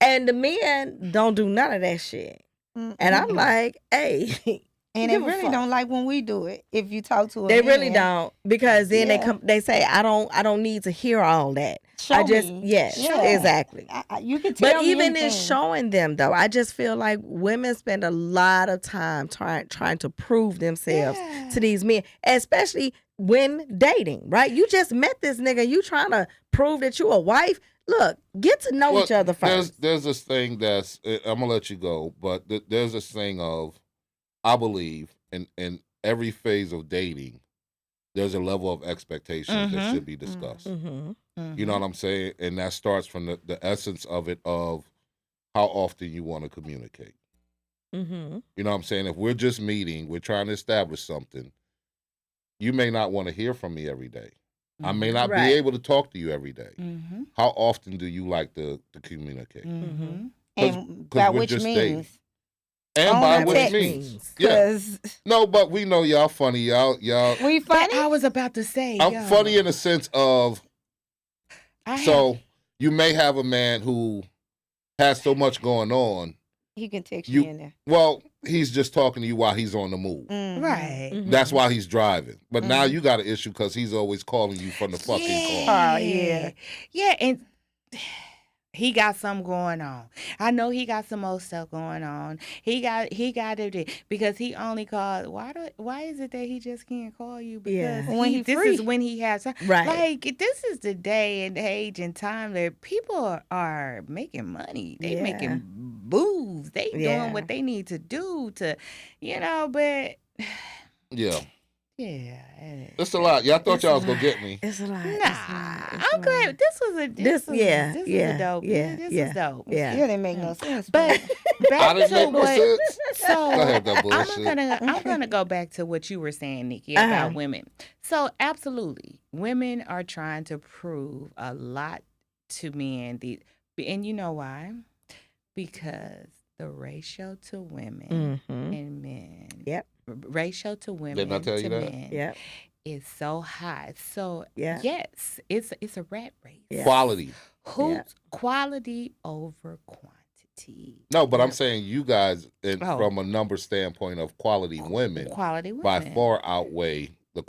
And the men don't do none of that shit. And I'm like, hey. And they really don't like when we do it. If you talk to a they man. really don't, because then they say, I don't need to hear all that. Show me. Exactly. You can tell but me even anything. in showing them though, I just feel like women spend a lot of time trying to prove themselves to these men, especially when dating, right? You just met this nigga, you trying to prove that you a wife. Look, get to know each other first. There's this thing that's, I'm gonna let you go, but there's this thing of, I believe in every phase of dating, there's a level of expectations that should be discussed. You know what I'm saying? And that starts from the essence of it, of how often you want to communicate. You know what I'm saying? If we're just meeting, we're trying to establish something, you may not want to hear from me every day. I may not be able to talk to you every day. How often do you like to communicate? And by which means? Dating. And by which means? Yeah. No, but we know y'all funny. Y'all. We funny? I was about to say. I'm funny in the sense of, so you may have a man who has so much going on. He can text you in there. Well, he's just talking to you while he's on the move. Right. That's why he's driving. But now you got an issue because he's always calling you from the fucking car. Oh, yeah. Yeah, and He got something going on. I know he got some more stuff going on. He got it because he only called. Why is it that he just can't call you? Because this is when he has time. Right. Like this is the day and age and time that people are making money. They making moves. They doing what they need to do to, but Yeah. yeah. It's a lot. Y'all thought y'all was gonna get me. It's a lot. I'm glad this was dope. This was dope. Yeah. It didn't make no sense. But I back didn't to make no what. sense. So Go ahead, that bullshit. I'm gonna go back to what you were saying, Nikki, about women. So absolutely, women are trying to prove a lot to men. And you know why? Because the ratio to women and men. Yep. Ratio to women Didn't I tell you that? men Yep. is so high. So Yeah. yes, it's a rat race. Yeah. Quality. Who's quality over quantity? No, but I'm saying you guys, Oh. from a number standpoint of quality women, Quality women. by far outweigh the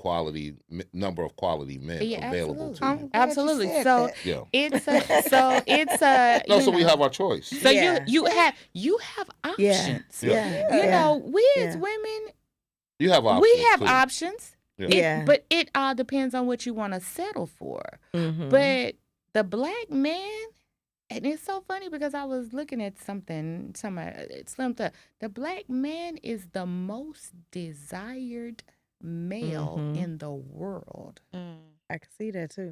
number of quality men available to you. Absolutely. So Yeah. it's a No, so we have our choice. So Yeah. you have options. Yeah. We as women, You have options. we have too. options. Yeah. But it all depends on what you want to settle for. Mm-hmm. But the black man, and it's so funny because I was looking at something, Slim Thug. The black man is the most desired male in the world. I can see that too.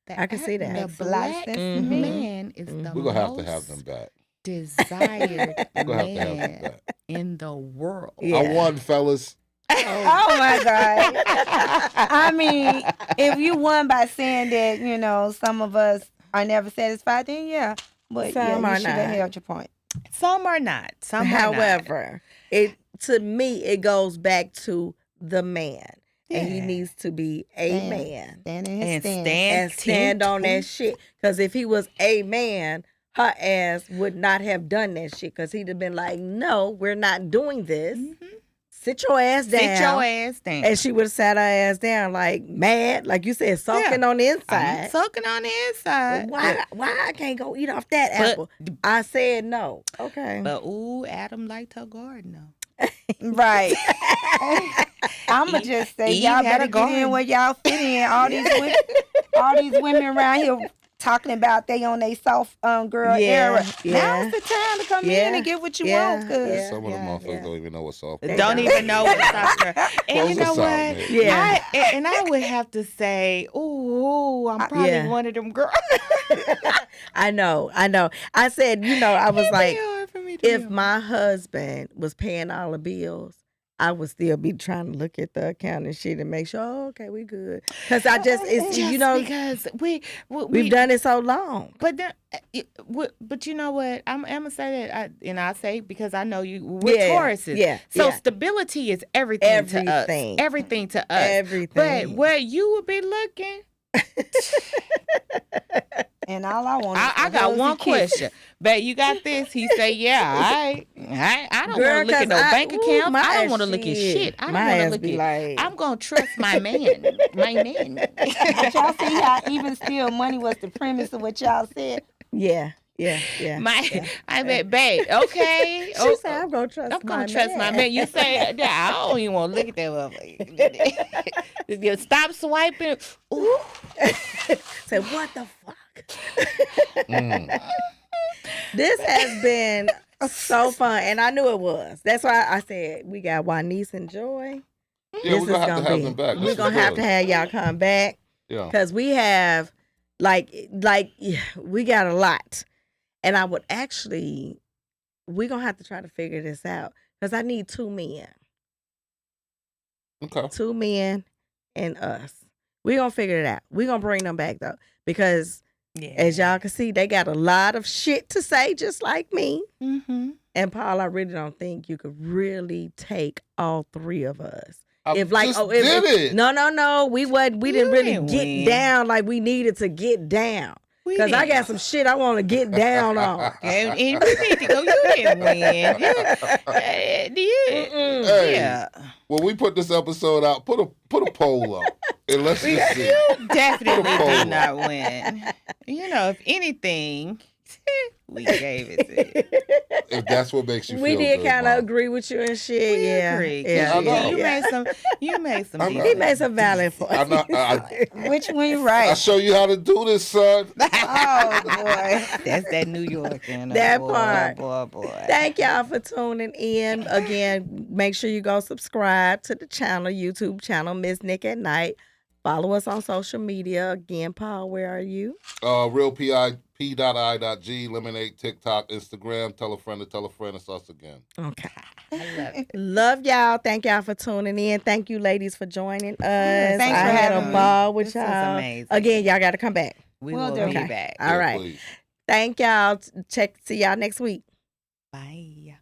The I can see that. The Makes a lot of black sense. man is the We're going to have to most have them back. desired We're going to have to have them man back. in the world. Yeah. I won, fellas. Oh my God. I mean, if you won by saying that, some of us are never satisfied, then yeah. But Some you are should have not. held your point. Some are not. Some are not. However, to me it goes back to the man. And he Yeah. needs to be a man. Stand in his And stand. And stand on that shit. Because if he was a man, her ass would not have done that shit. Because he'd have been like, no, we're not doing this. Sit your ass down. Sit your ass down. And she would have sat her ass down like mad, like you said, sulking on the I'm inside. sucking on the inside. Why I can't go eat off that apple? I said no. Okay. But ooh, Adam liked her garden though. Right. I'ma just say Eve y'all had better a get garden. in where y'all fit in. All these women around here talking about they on their soft girl era. Now's the time to come in and get what you want. Cause Some of the motherfuckers don't even know what's off. Don't even know what soccer. And you Close know us what? out, man. Yeah. I would have to say, ooh, I'm probably one of them girls. I know. I said, I was like, hard for me to if do. my husband was paying all the bills, I would still be trying to look at the account and shit and make sure, okay, we good. Because because we've done it so long. But then, but you know what? I'm gonna say that, I say because I know you. We're Tauruses, So stability is everything to us. Everything to us. Everything. But where you would be looking. and all I want. I got one question. But you got this. He say, yeah, I don't want to look at no bank accounts. I don't want to look at shit. I don't want to look at. I'm gonna trust my man. My man. But y'all see how even still money was the premise of what y'all said. Yeah. I bet, babe. Okay. She said, I'm gonna trust. I'm gonna trust my man. You say, yeah, I don't even want to look at that. You stop swiping. Ooh. Say, what the fuck? This has been so fun, and I knew it was. That's why I said we got Juanice and Joy. Yeah, we're gonna have to have them back. We're gonna have to have y'all come back. Yeah. Because we have we got a lot. And I would actually, we're going to have to try to figure this out. Because I need 2 men. Okay. 2 men and us. We're going to figure it out. We're going to bring them back, though. Because, as y'all can see, they got a lot of shit to say, just like me. Mm-hmm. And, Paul, I really don't think you could really take all 3 of us. I did it. No. We didn't really get down like we needed to get down. Because I got some shit I want to get down on. And you need to go. You didn't win. Hey, when we put this episode out, put a poll up. And let's just see. You definitely did not win. If anything, We gave it to you. If that's what makes you We feel did good, kind of Mom. agree with you and shit. We Yeah, agree. yeah, I know. You made some. You made some. I know. decent- He made some valid points. I know. Which one you I right? show you how to do this, son. Oh boy. That's that New York and That boy, part. boy. Thank y'all for tuning in. Again, make sure you go subscribe to the channel, YouTube channel, Miss Nick at Night. Follow us on social media. Again, Paul, where are you? RealPI.P.I.G, Lemonade, TikTok, Instagram. Tell a friend to tell a friend. It's us again. Okay. I love it. Love y'all. Thank y'all for tuning in. Thank you, ladies, for joining us. Thanks I for had having a me. ball with This was y'all. amazing. Again, y'all got to come back. We Will will do. be Okay. back. All Yeah, right. please. Thank y'all. See y'all next week. Bye.